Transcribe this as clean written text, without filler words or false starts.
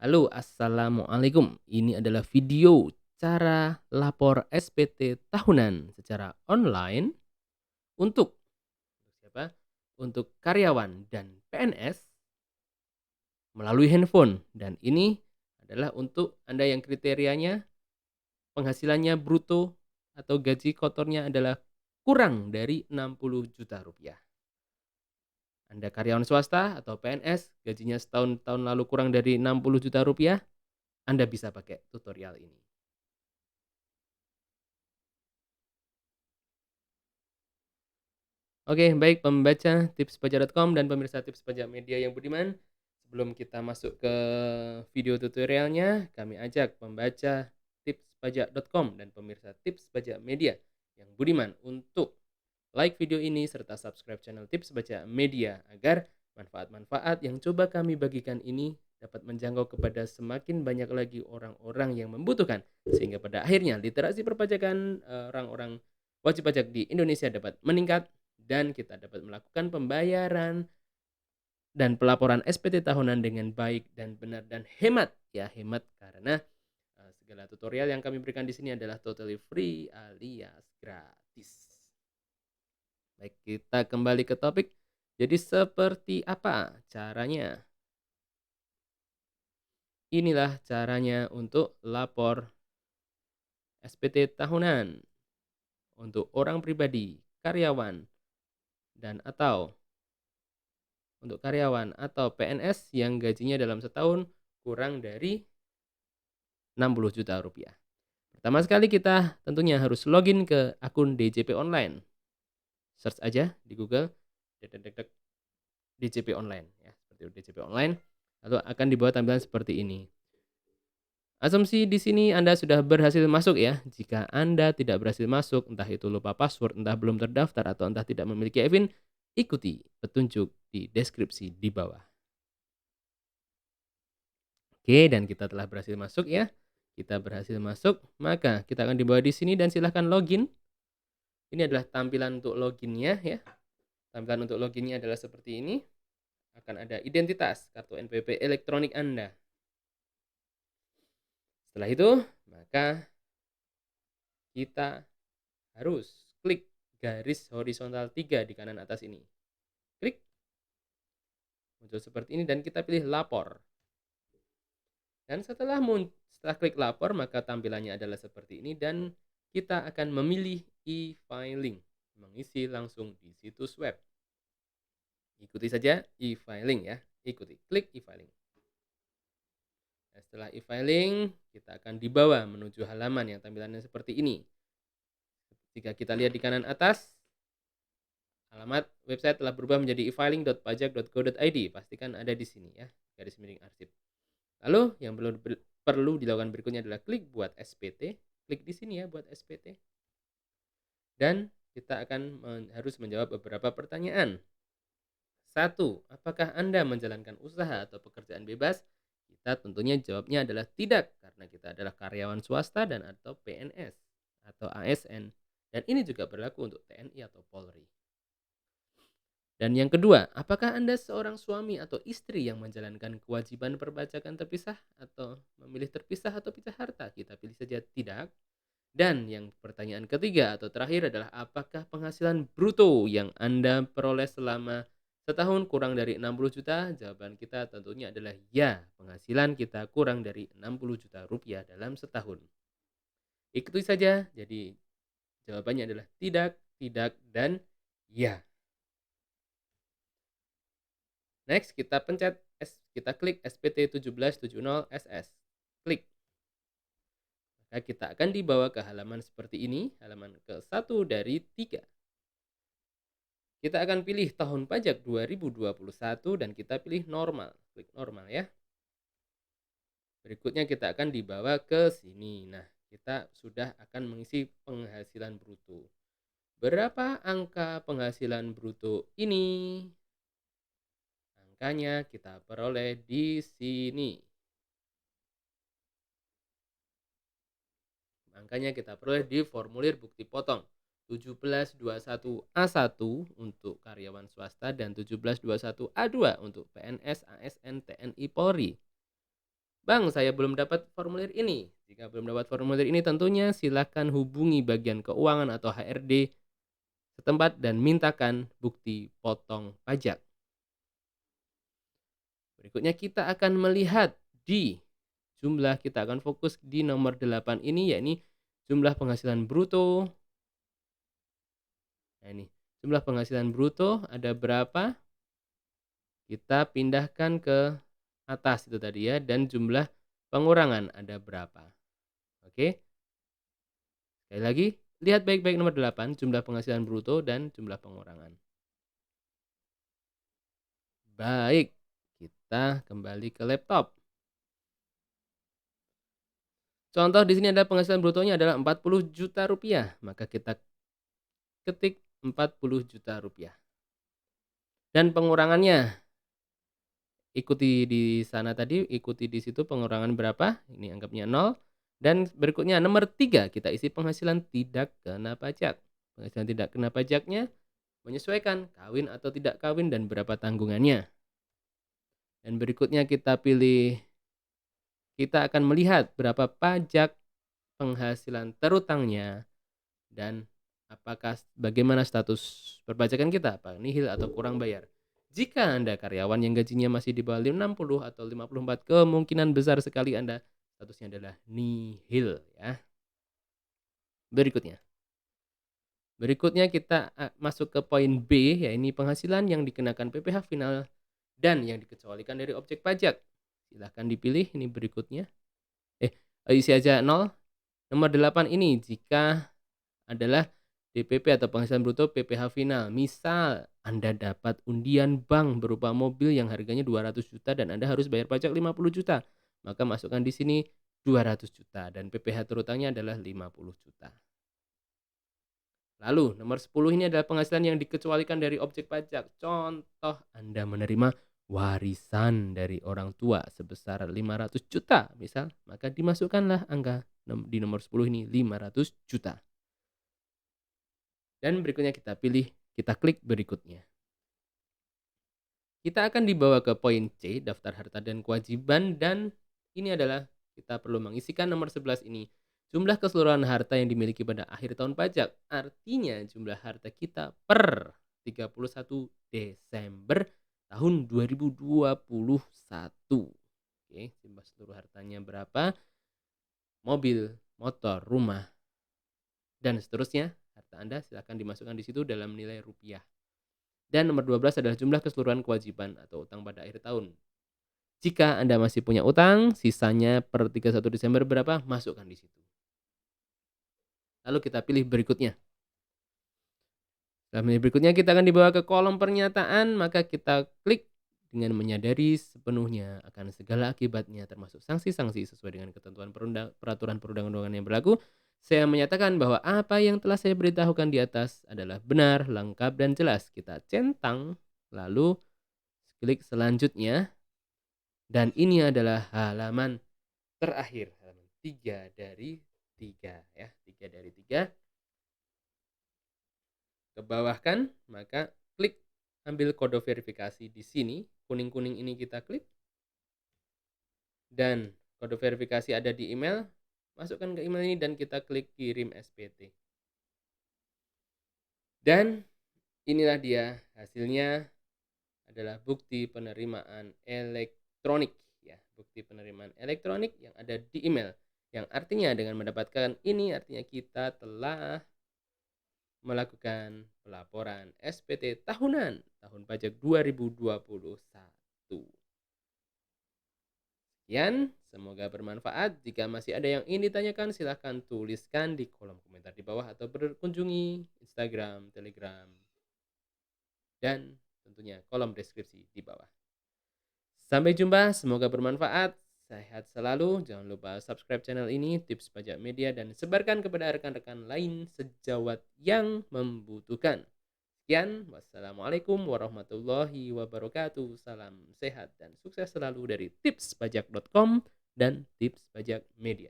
Halo, assalamualaikum. Ini adalah video cara lapor SPT tahunan secara online untuk siapa? Untuk karyawan dan PNS melalui handphone. Dan ini adalah untuk Anda yang kriterianya penghasilannya bruto atau gaji kotornya adalah kurang dari 60 juta rupiah. Anda karyawan swasta atau PNS, gajinya setahun tahun lalu kurang dari 60 juta rupiah, Anda bisa pakai tutorial ini. Oke, baik pembaca tipspajak.com dan pemirsa Tips Pajak Media yang budiman. Sebelum kita masuk ke video tutorialnya, kami ajak pembaca tipspajak.com dan pemirsa Tips Pajak Media yang budiman untuk like video ini serta subscribe channel Tips Pajak Media agar manfaat-manfaat yang coba kami bagikan ini dapat menjangkau kepada semakin banyak lagi orang-orang yang membutuhkan, sehingga pada akhirnya literasi perpajakan orang-orang wajib pajak di Indonesia dapat meningkat dan kita dapat melakukan pembayaran dan pelaporan SPT tahunan dengan baik dan benar dan hemat. Ya, hemat karena segala tutorial yang kami berikan di sini adalah totally free alias gratis. Baik, kita kembali ke topik. Jadi seperti apa caranya? Inilah caranya untuk lapor SPT tahunan untuk orang pribadi, karyawan, dan atau untuk karyawan atau PNS yang gajinya dalam setahun kurang dari 60 juta rupiah. Pertama sekali kita tentunya harus login ke akun DJP Online. Search aja di Google DJP Online ya, seperti DJP Online. Lalu akan dibawa tampilan seperti ini. Asumsi di sini Anda sudah berhasil masuk ya. Jika Anda tidak berhasil masuk, entah itu lupa password, entah belum terdaftar atau entah tidak memiliki EVIN, ikuti petunjuk di deskripsi di bawah. Oke, dan kita telah berhasil masuk ya. Kita berhasil masuk, maka kita akan dibawa di sini dan silahkan login. Ini adalah tampilan untuk loginnya ya. Tampilan untuk loginnya adalah seperti ini. Akan ada identitas kartu NPWP elektronik Anda. Setelah itu, maka kita harus klik garis horizontal 3 di kanan atas ini. Klik. Muncul seperti ini dan kita pilih lapor. Dan setelah klik lapor, maka tampilannya adalah seperti ini dan kita akan memilih e-filing, mengisi langsung di situs web. Ikuti saja e-filing ya, ikuti, klik e-filing. Nah, setelah e-filing, kita akan dibawa menuju halaman yang tampilannya seperti ini. Jika kita lihat di kanan atas, alamat website telah berubah menjadi e-filing.pajak.go.id. Pastikan ada di sini ya, garis miring arsip. Lalu yang perlu dilakukan berikutnya adalah klik buat SPT. Klik di sini ya buat SPT. Dan kita akan harus menjawab beberapa pertanyaan. 1. Apakah Anda menjalankan usaha atau pekerjaan bebas? Kita tentunya jawabnya adalah tidak, karena kita adalah karyawan swasta dan atau PNS atau ASN. Dan ini juga berlaku untuk TNI atau Polri. Dan yang kedua, apakah Anda seorang suami atau istri yang menjalankan kewajiban perpajakan terpisah atau memilih terpisah atau pisah harta? Kita pilih saja tidak. Dan yang pertanyaan ketiga atau terakhir adalah apakah penghasilan bruto yang Anda peroleh selama setahun kurang dari 60 juta? Jawaban kita tentunya adalah ya, penghasilan kita kurang dari 60 juta rupiah dalam setahun. Ikuti saja, jadi jawabannya adalah tidak, tidak, dan ya. Next, kita klik SPT 1770SS. Klik. Maka kita akan dibawa ke halaman seperti ini, halaman ke-1 dari 3. Kita akan pilih tahun pajak 2021 dan kita pilih normal. Klik normal ya. Berikutnya kita akan dibawa ke sini. Nah, kita sudah akan mengisi penghasilan bruto. Berapa angka penghasilan bruto ini? Angkanya kita peroleh di sini. Angkanya kita peroleh di formulir bukti potong 1721A1 untuk karyawan swasta dan 1721A2 untuk PNS, ASN, TNI, Polri. "Bang, saya belum dapat formulir ini." Jika belum dapat formulir ini tentunya silakan hubungi bagian keuangan atau HRD setempat dan mintakan bukti potong pajak. Berikutnya kita akan melihat di jumlah, kita akan fokus di nomor 8 ini, yakni jumlah penghasilan bruto. Nah ini, jumlah penghasilan bruto ada berapa? Kita pindahkan ke atas itu tadi ya, dan jumlah pengurangan ada berapa. Oke, sekali lagi, lihat baik-baik nomor 8, jumlah penghasilan bruto dan jumlah pengurangan. Baik, kita kembali ke laptop. Contoh di sini ada penghasilan brutonya adalah 40 juta rupiah, maka kita ketik 40 juta rupiah. Dan pengurangannya, ikuti di sana tadi, ikuti di situ pengurangan berapa, ini anggapnya 0. Dan berikutnya nomor 3, kita isi penghasilan tidak kena pajak. Penghasilan tidak kena pajaknya menyesuaikan kawin atau tidak kawin dan berapa tanggungannya. Dan berikutnya kita pilih, kita akan melihat berapa pajak penghasilan terutangnya dan apakah bagaimana status perpajakan kita, apa nihil atau kurang bayar. Jika Anda karyawan yang gajinya masih di bawah 60 atau 54, kemungkinan besar sekali Anda statusnya adalah nihil ya. Berikutnya. Berikutnya kita masuk ke poin B, yaitu penghasilan yang dikenakan PPh final dan yang dikecualikan dari objek pajak. Silahkan dipilih ini berikutnya. Isi aja 0. Nomor 8 ini jika adalah DPP atau penghasilan bruto PPh final. Misal Anda dapat undian bank berupa mobil yang harganya 200 juta dan Anda harus bayar pajak 50 juta. Maka masukkan di sini 200 juta dan PPh terutangnya adalah 50 juta. Lalu nomor 10 ini adalah penghasilan yang dikecualikan dari objek pajak. Contoh Anda menerima warisan dari orang tua sebesar 500 juta misal, maka dimasukkanlah angka di nomor 10 ini 500 juta. Dan berikutnya kita pilih, kita klik berikutnya. Kita akan dibawa ke poin C, daftar harta dan kewajiban, dan ini adalah kita perlu mengisikan nomor 11 ini. Jumlah keseluruhan harta yang dimiliki pada akhir tahun pajak, artinya jumlah harta kita per 31 Desember tahun 2021. Oke, jumlah seluruh hartanya berapa? Mobil, motor, rumah, dan seterusnya. Harta Anda silakan dimasukkan di situ dalam nilai rupiah. Dan nomor 12 adalah jumlah keseluruhan kewajiban atau utang pada akhir tahun. Jika Anda masih punya utang, sisanya per 31 Desember berapa? Masukkan di situ. Lalu kita pilih berikutnya. Setelah berikutnya kita akan dibawa ke kolom pernyataan, maka kita klik dengan menyadari sepenuhnya akan segala akibatnya termasuk sanksi-sanksi sesuai dengan ketentuan peraturan perundang-undangan yang berlaku. Saya menyatakan bahwa apa yang telah saya beritahukan di atas adalah benar, lengkap, dan jelas. Kita centang, lalu klik selanjutnya. Dan ini adalah halaman terakhir, halaman 3 dari 3 ya, 3 dari 3. Ke bawah kan, maka klik ambil kode verifikasi di sini, kuning-kuning ini kita klik. Dan kode verifikasi ada di email, masukkan ke email ini dan kita klik kirim SPT. Dan inilah dia hasilnya, adalah bukti penerimaan elektronik ya, bukti penerimaan elektronik yang ada di email. Yang artinya dengan mendapatkan ini artinya kita telah melakukan pelaporan SPT tahunan tahun pajak 2021. Sekian, semoga bermanfaat. Jika masih ada yang ingin ditanyakan, silahkan tuliskan di kolom komentar di bawah atau berkunjungi Instagram, Telegram, dan tentunya kolom deskripsi di bawah. Sampai jumpa, semoga bermanfaat. Sehat selalu, jangan lupa subscribe channel ini, Tips Pajak Media, dan sebarkan kepada rekan-rekan lain sejawat yang membutuhkan. Sekian, wassalamualaikum warahmatullahi wabarakatuh. Salam sehat dan sukses selalu dari tipspajak.com dan Tips Pajak Media.